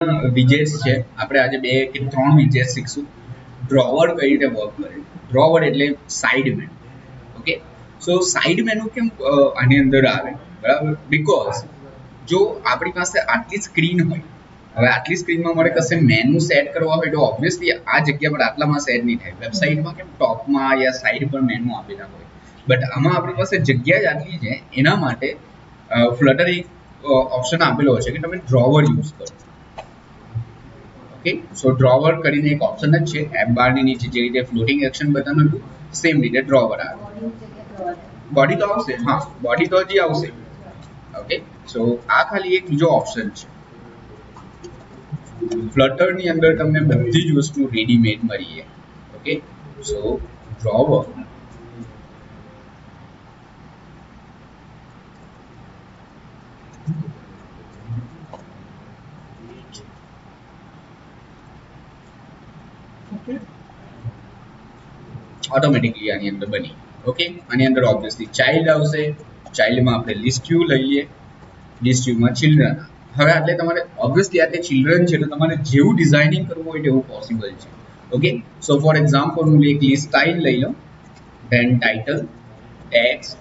Widgets છે. આપણે આજે 2 કે 3 વિજેટ્સ શીખશું. ડ્રોવર કઈ રીતે વર્ક કરે. ડ્રોવર એટલે સાઇડ મેનુ. ઓકે, સો સાઇડ મેનુ કેમ આની અંદર આવે, બરાબર? બીકોઝ જો આપણી પાસે આટલી સ્ક્રીન હોય, હવે આટલી સ્ક્રીનમાં મારે કશે મેનુ સેટ કરવા હોય તો ઓબ્વિયસલી આ જગ્યા પર આટલામાં સેટ નહીં થાય. વેબસાઇટમાં કેમ ટોપમાં યા સાઈડ પર મેનુ આપેલા હોય, બટ આમાં આપણી પાસે જગ્યા જ આટલી છે. એના માટે ફ્લટર એક ઓપ્શન આપેલો હોય છે કે તમે ડ્રોવર યુઝ કરો. ઓકે, સો ડ્રોવર કરીને એક ઓપ્શન જ છે એપ બારની નીચે, જે રીતે ફ્લોટિંગ એક્શન બતાવ્યું હતું સેમ રીતે ડ્રોવર આવે. બોડી તો આવશે, હા, બોડી તો હજી આવશે. ઓકે, સો આ ખાલી એક બીજો ઓપ્શન છે. ફ્લટર ની અંદર તમને બધી જ વસ્તુ રેડીમેડ મળી છે. ઓકે, સો ડ્રોવર ઓટોમેટિકલી આની અંદર બની. ઓકે, આની અંદર ઓબ્વિયસલી ચાઇલ્ડ આવશે. ચાઇલ્ડમાં આપણે લિસ્ટ યુ લઈએ, લિસ્ટ યુમાં ચિલ્ડ્રન. હવે એટલે તમારે ઓબ્વિયસલી આ ચિલ્ડ્રન છે તો તમારે જેવું ડિઝાઇનિંગ કરવું હોય તેવું પોસિબલ છે. ઓકે, સો ફોર એક્ઝામ્પલ હું એક લિસ્ટ સ્ટાઇલ લઈ લઉં, then title, text,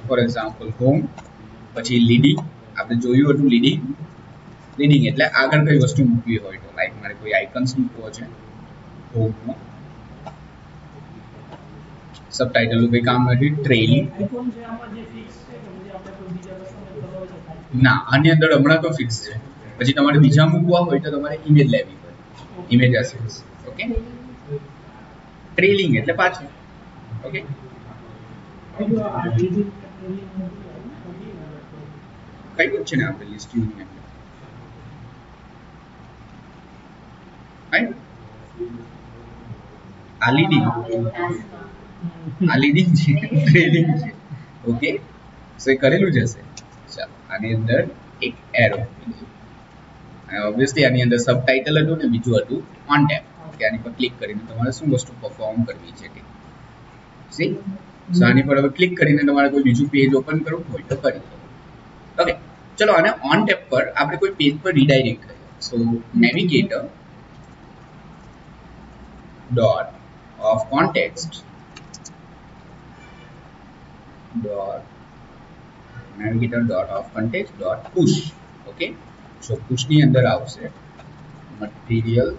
for example home, પછી લીડિંગ. આપણે જોયું હતું લીડિંગ. લીડિંગ એટલે આગળ કઈ વસ્તુ મૂકવી હોય તો, લાઈક મારે કોઈ આઇકન્સ મૂકવો છે હોમમાં. સબટાઇટલ કોઈ કામ નથી. ટ્રેલિંગ ના, આની અંદર હમણાં તો ફિક્સ છે. પછી તમારે બીજા મૂકવા હોય તો તમારે ઇમેજ લેવી પડે, ઇમેજ એસેટ્સ. ઓકે, ટ્રેલિંગ એટલે પાછું. ઓકે, કઈ જ છે ને આપણે લિસ્ટ યુની અંદર. આ લીડિંગ, આ લીડિંગ છે, ટ્રેલિંગ છે. ઓકે, સો એ કરેલું જ હશે. ચાલો, આની અંદર એક એરો, ઓબ્વિયસલી આની અંદર સબટાઇટલ હતું ને બીજું હતું ઓન ટેપ, કે આની પર ક્લિક કરીને તમારે શું વસ્તુ પરફોર્મ કરવી છે તે. સી, સો આની પર હવે ક્લિક કરીને તમારે કોઈ બીજું પેજ ઓપન કરવું હોય તો કરી શકો. ઓકે, ચલો આને ઓન ટેપ પર આપણે કોઈ પેજ પર રીડાયરેક્ટ કરીએ. સો navigator dot of context dot navigator dot of context dot push. Okay, so push ની અંદર આવશે material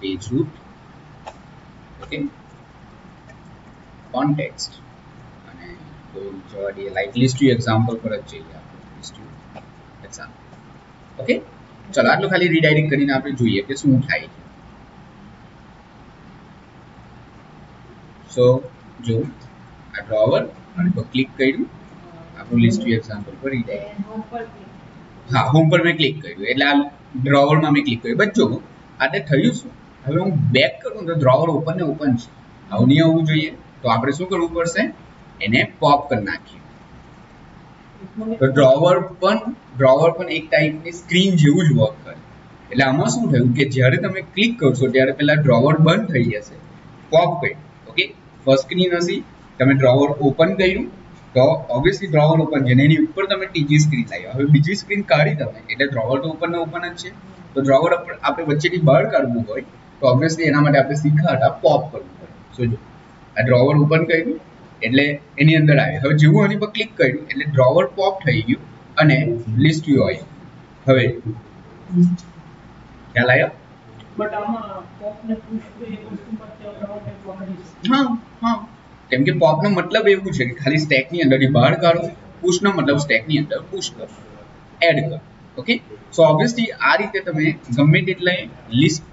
page root. Okay, context અને કોઈ જવા દઈએ લાઈક લિસ્ટ યુ એક્ઝામ્પલ પર જ જઈએ આપણે. List you example. ઓકે, ચલો આટલું ખાલી રીડાયરેક્ટ કરીને આપણે જોઈએ કે શું થાય છે. સો જો આ ડ્રોવર અને પર ક્લિક કર્યું, આપણું લિસ્ટ વ્યૂ એક્ઝામ્પલ પર રીડાયરેક્ટ. હા, હોમ પર મેં ક્લિક કર્યું એટલે આ ડ્રોવરમાં મેં ક્લિક કર્યું. બટ જો આને થયું શું, હવે હું બેક કરું તો ડ્રોવર ઓપન ને ઓપન છે. આવું નહીં આવવું જોઈએ, તો આપણે શું કરવું પડશે, એને પોપ કરી નાખીએ. તો ડ્રોવર પણ એક ટાઈપની સ્ક્રીન જેવું જ વર્ક કરે. એટલે આમાં શું થયું કે જ્યારે તમે ક્લિક કરશો ત્યારે પેલા ડ્રોવર બંધ થઈ જશે, પોપ કર્યું. ઓકે, ફર્સ્ટ સ્ક્રીન હશે, તમે ડ્રોવર ઓપન કર્યું તો ઓબ્વિયસલી ડ્રોવર ઓપન છે, એની ઉપર તમે ત્રીજી સ્ક્રીન લાવ્યા. હવે બીજી સ્ક્રીન કાઢી તમે એટલે ડ્રોવર તો ઓપન ને ઓપન જ છે. તો ડ્રોવર આપણે વચ્ચેથી બહાર કાઢવું હોય તો ઓબ્વિયસલી એના માટે આપણે શીખ્યા હતા પોપ કરવું પડે. સો જો આ ડ્રોવર ઓપન કર્યું એટલે એની અંદર આવે. હવે જેવું આની પર ક્લિક કર્યું એટલે ડ્રોવર પોપ થઈ ગયું અને લિસ્ટ વ્યૂ આવી. હવે ખ્યાલ આવ્યો? બટ આમાં પોપ ને પુશ તો એક વસ્તુમાં હા હા, કેમ કે પોપ નો મતલબ એવું છે કે ખાલી સ્ટેક ની અંદરથી બહાર કાઢો, પુશ નો મતલબ સ્ટેક ની અંદર પુશ કરો, એડ કરો. ઓકે, સો ઓબ્વિયસલી આ રીતે તમે ગમે તેટલે લિસ્ટ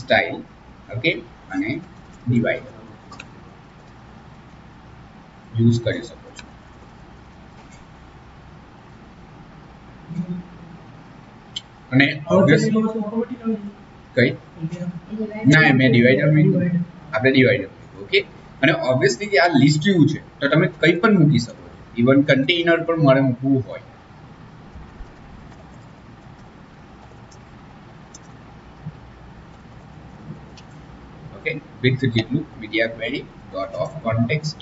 સ્ટાઇલ ઓકે અને ડિવાઇડર યુઝ કરી શકો છો. અને ઓબ્વિયસલી કઈ ના, મેં ડિવાઇડર મેં આપણે ડિવાઇડર. ઓકે, અને ઓબ્વિયસલી આ લિસ્ટ વ્યૂ છે તો તમે કંઈ પણ મૂકી શકો છો. ઇવન કન્ટેનર પણ મારે મૂકવું હોય. ઓકે, વિથ જેટલું media query dot of context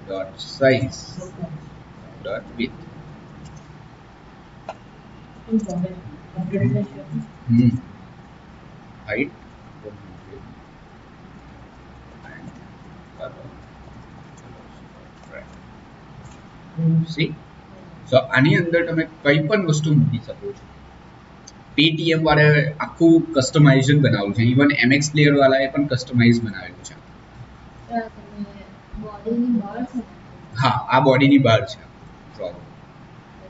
dot size done with height 100 and color. See, so આની અંદર તમે કઈ પણ વસ્તુ મૂકી શકો છો. પેટીએમ વાળાએ આખું કસ્ટમાઇઝેશન બનાવ્યું છે, ઇવન એમએક્સ પ્લેયર વાળાએ પણ કસ્ટમાઇઝ બનાવેલું છે. હા, આ બોડીની બહાર છે ડ્રોવર.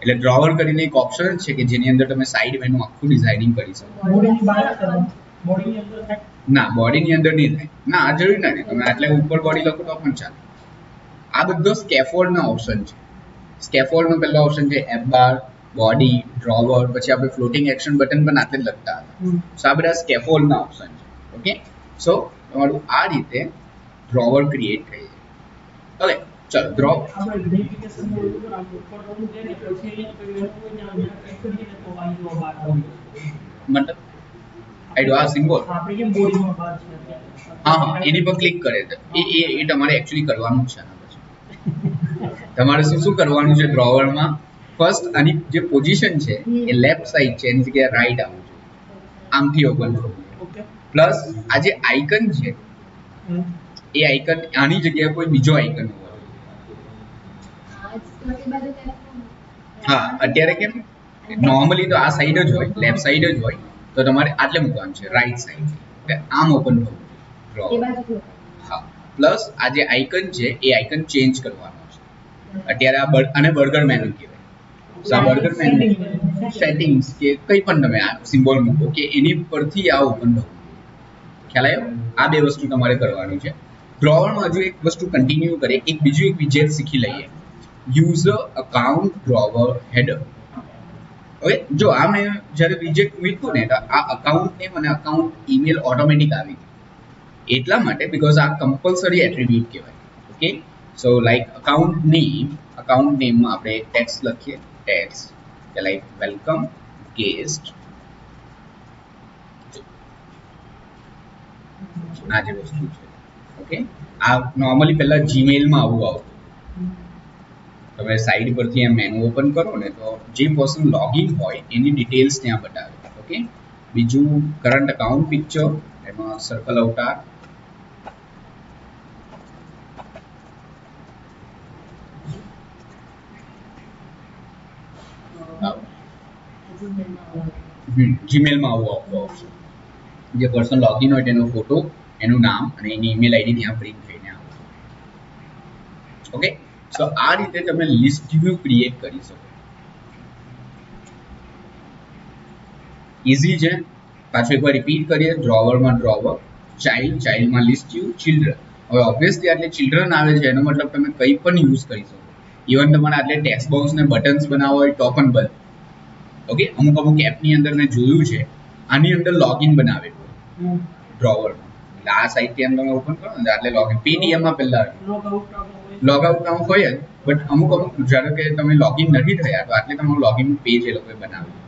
એટલે ડ્રોવર કરીને એક ઓપ્શન છે કે જેની અંદર તમે સાઈડ મેનુ આખું ડિઝાઇનિંગ કરી શકો. ના, બોડીની અંદર નહીં થાય. ના, આ જરૂરી નથી. તમે આટલે ઉપર બોડી લખો તો પણ ચાલે. આ બધો સ્કેફોલ્ડના ઓપ્શન છે. સ્કેફોલ્ડનો પહેલો ઓપ્શન છે એપ બાર, બોડી, ડ્રોવર, પછી આપણે ફ્લોટિંગ એક્શન બટન પણ આટલે જ લખતા હતા. સો આ બધા સ્કેફોલ્ડના ઓપ્શન છે. ઓકે, સો તમારું આ રીતે ડ્રોવર ક્રિએટ થઈ જાય. ઓકે, ચલો ડ્રો મતલબ આઈડો આ સિમ્બોલ હા હા એની પર ક્લિક કરે છે એ તમારે એકચ્યુઅલી કરવાનું જ છે. તમારે શું શું કરવાનું છે ડ્રોવરમાં? ફર્સ્ટ આની જે પોઝિશન છે એ લેફ્ટ સાઈડ છે, એની જગ્યાએ રાઈટ આવવું જોઈએ, આમથી ઓપન થવું. પ્લસ આ જે આઇકન છે એ આઇકન આની જગ્યાએ કોઈ બીજો આઇકન હોવો જોઈએ. હા, અત્યારે કેમ નોર્મલી તો આ સાઈડ જ હોય, લેફ્ટ સાઈડ જ હોય, તો તમારે આટલે મૂકવાનું છે રાઈટ સાઈડ, આમ ઓપન થવું જોઈએ. હા, પ્લસ આ જે આઇકન છે એ આઇકન ચેન્જ કરવાનો છે. અત્યારે આને બર્ગર મેનુ કહેવાય. સો આ બર્ગર મેનુ સેટિંગ્સ કે કંઈ પણ તમે આ સિમ્બોલ મૂકો કે એની પરથી આ ઓપન થવું. ખ્યાલ આવ્યો? આ બે વસ્તુ તમારે કરવાની છે. ડ્રોવરમાં હજુ એક વસ્તુ કન્ટિન્યુ કરે, એક બીજું એક વિજેટ શીખી લઈએ, user account drawer header. Okay, જો આ મેં જ્યારે વિજેટ મૂક્યું ને તો આ અકાઉન્ટ નેમ અને અકાઉન્ટ ઈમેલ ઓટોમેટિક આવી ગઈ. એટલા માટે બીકોઝ આ કમ્પલસરી એટ્રીબ્યુટ કહેવાય. ઓકે, સો લાઈક અકાઉન્ટ નેમમાં આપણે ટેક્સ્ટ લખીએ, ટેક્સ્ટ કે લાઈક વેલકમ ગેસ્ટ. આ જે વસ્તુ છે, ઓકે, આ નોર્મલી પહેલા જીમેલમાં આવું આવતું. તમે સાઈડ પરથી એમ મેનુ ઓપન કરો ને તો જે પર્સન લોગિન હોય એની ડિટેલ્સ ત્યાં બતાવે. ઓકે, બીજું કરંટ અકાઉન્ટ પિક્ચર, એમાં સર્કલ અવતાર, જીમેલમાં આવું આવતું આવશે. જે પર્સન લોગિન હોય તેનો ફોટો, એનું નામ અને એની ઈમેલ આઈડી ત્યાં પ્રિન્ટ થઈને આવશે. ઓકે, સો આ રીતે તમે લિસ્ટ વ્યૂ ક્રિએટ કરી શકો. ઇઝી છે. પાછું એકવાર રિપીટ કરીએ, ડ્રોવરમાં ડ્રોવર, ચાઇલ્ડમાં લિસ્ટ વ્યૂ, ચિલ્ડ્રન. હવે ઓબ્વિયસલી આટલે ચિલ્ડ્રન આવે છે એનો મતલબ તમે કંઈ પણ યુઝ કરી શકો. ઇવન તમારે આટલે ટેક્સ્ટ બોક્સ ને બટન્સ બનાવવા હોય તો પણ બને. ઓકે, અમુક એપની અંદર મેં જોયું છે આની અંદર લોગિન બનાવેલું ડ્રોવરમાં. એટલે આ સાઈટથી એમ તમે ઓપન કરો ને એટલે લોગિન પેટીએમમાં પહેલા લોગઆઉટ નામ હોય જ, બટ અમુક ધારો કે તમે લોગિન નથી થયા તો આટલે તમારું લોગિન પેજ એ લોકોએ બનાવ્યું.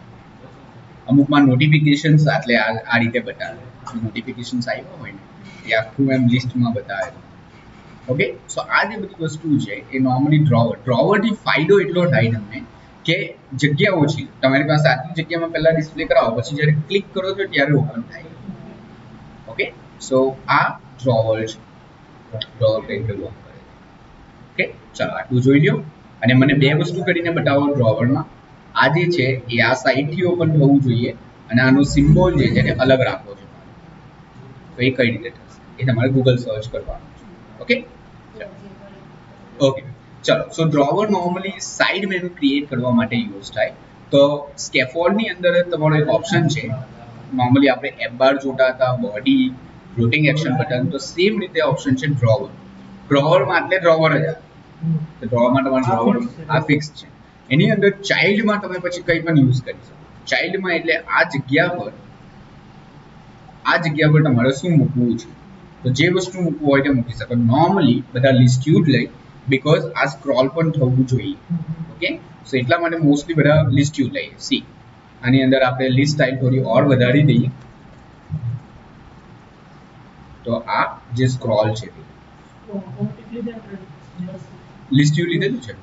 અમુકમાં નોટિફિકેશન્સ આટલે આ રીતે બતાવે, નોટિફિકેશન્સ આવ્યા હોય ને એ આખું એમ લિસ્ટમાં બતાવે. ઓકે, સો આ જે બધી વસ્તુ છે એ નોર્મલી ડ્રોવરથી ફાયદો એટલો થાય તમને કે જગ્યા ઓછી, તમારી પાસે આટલી જગ્યામાં પહેલા ડિસ્પ્લે કરાવો, પછી જ્યારે ક્લિક કરો છો ત્યારે ઓપન થાય. ઓકે, સો આ ડ્રોવર છે, ડ્રોવર કઈ રીતે વર્ક કરે. ઓકે, ચાલો આટલું જોઈ લો અને મને બે વસ્તુ કરીને બતાવો ડ્રોવરમાં. આ જે છે એ આ સાઈડથી ઓપન થવું જોઈએ અને આનો સિમ્બોલ જે છે એને અલગ રાખવો છે. તો એ કઈ રીતે થશે એ તમારે ગૂગલ સર્ચ કરવાનું છે. ઓકે ઓકે, ચલો. So drawer normally side menu create કરવા માટે યુઝ થાય. તો સ્કેફોલ્ડની અંદર તમારો એક ઓપ્શન છે, નોર્મલી આપણે એપ બાર જોતા હતા, બોડી, ફ્લોટિંગ એક્શન બટન, તો સેમ રીતે ઓપ્શન છે ડ્રોવર. ડ્રોવરમાં એટલે ડ્રોવર જ આવે, ડ્રોવરમાં તમારે ડ્રોવર આ ફિક્સ છે. એની અંદર ચાઇલ્ડમાં તમે પછી કંઈ પણ યુઝ કરી શકો. ચાઇલ્ડમાં એટલે આ જગ્યા પર તમારે શું મૂકવું છે, તો જે વસ્તુ મૂકવું હોય તે મૂકી શકો. નોર્મલી બધા લિસ્ટ યુ જ લઈ, બીકોઝ આ સ્ક્રોલ પણ થવું જોઈએ. ઓકે, સો એટલા માટે મોસ્ટલી બધા લિસ્ટ યુ લઈએ. સી, આની અંદર આપણે લિસ્ટ સ્ટાઇલ થોડી ઓર વધારી દઈએ તો આ જે સ્ક્રોલ છે લિસ્ટ યુ લીધેલું છે.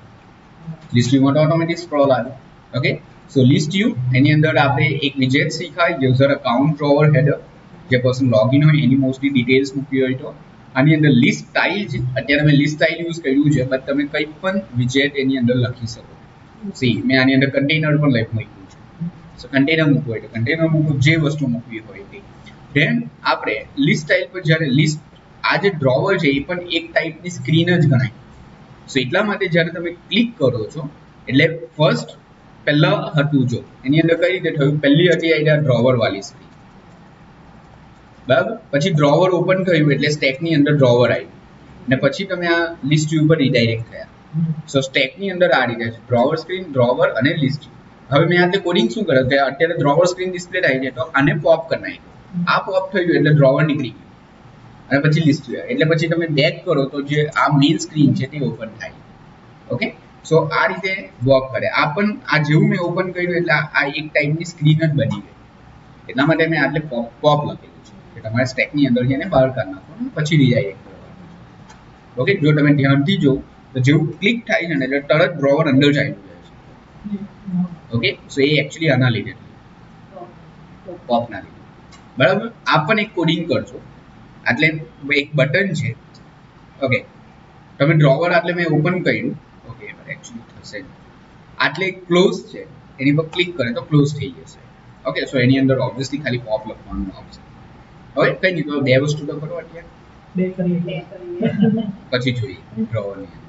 લિસ્ટ વ્યૂમાં તો ઓટોમેટિક સ્ક્રોલ આવે. ઓકે, સો લિસ્ટ વ્યૂ એની અંદર આપણે એક વિજેટ શીખાય યુઝર અકાઉન્ટ ડ્રોવર હેડર, જે પર્સન લોગિન હોય એની મોસ્ટલી ડિટેલ્સ મૂકવી હોય તો. આની અંદર લિસ્ટ સ્ટાઇલ છે, અત્યારે મેં લિસ્ટ સ્ટાઇલ યુઝ કર્યું છે, બટ તમે કંઈ પણ વિજેટ એની અંદર લખી શકો. સી મેં આની અંદર કન્ટેનર પણ મૂક્યું છે. સો કન્ટેનર મૂકવું હોય તો કન્ટેનર મૂકવું, જે વસ્તુ મૂકવી હોય તે. ધેન આપણે લિસ્ટ સ્ટાઇલ પર જ્યારે લિસ્ટ આ જે ડ્રોવર છે એ પણ એક ટાઈપની સ્ક્રીન જ ગણાય. સો એટલા માટે જ્યારે તમે ક્લિક કરો છો એટલે ફર્સ્ટ પહેલા હતું જો એની અંદર કઈ રીતે થયું, પહેલી હતી આ ડ્રોવર વાળી સ્ક્રીન, બરાબર. પછી ડ્રોવર ઓપન થયું એટલે સ્ટેકની અંદર ડ્રોવર આવ્યું, અને પછી તમે આ લિસ્ટ વ્યૂ પર રિડાયરેક્ટ થયા. સો સ્ટેકની અંદર આ રીતે છે ડ્રોવર સ્ક્રીન, ડ્રોવર અને લિસ્ટ. હવે મેં આજે કોડિંગ શું કર્યું કે અત્યારે ડ્રોવર સ્ક્રીન ડિસ્પ્લે થાય છે તો આને પોપ કરી નાખ્યું. આ પોપ થઈ ગયું એટલે ડ્રોવર નીકળી ગયું, અને પછી લિસ્ટ વ્યૂ એટલે પછી તમે બેક કરો તો જે આ મેઇન સ્ક્રીન છે તે ઓપન થાય. ઓકે, સો આ રીતે વર્ક કરે. આ પણ આ જેવું મેં ઓપન કર્યું એટલે આ એક ટાઈપની સ્ક્રીન જ બની ગઈ. એટલા માટે મેં આટલે પોપ લખેલું છે કે તમારે સ્ટેકની અંદર જઈને બહાર કાઢી નાખો પછી રિડાયરેક્ટ કરવાનું. ઓકે, જો તમે ધ્યાનથી જો તો જેવું ક્લિક થાય છે ને એટલે તરત ડ્રોવર અંદર ચાલ્યું જાય છે. ઓકે, સો એ એકચ્યુઅલી આના લીધે પોપના લીધે, બરાબર. આ પણ એક કોડિંગ કરજો. એટલે એક બટન છે. ઓકે, તમે ડ્રોવર આટલે મેં ઓપન કર્યું. ઓકે, એકચ્યુઅલી થશે આટલે ક્લોઝ છે, એની પર ક્લિક કરે તો ક્લોઝ થઈ જશે. ઓકે, સો એની અંદર ઓબ્વિયસલી ખાલી પોપ લખવાનું આવશે. હવે કઈ નહીં, તો બે વસ્તુ તો કરો અત્યારે, પછી જોઈએ ડ્રોવરની અંદર.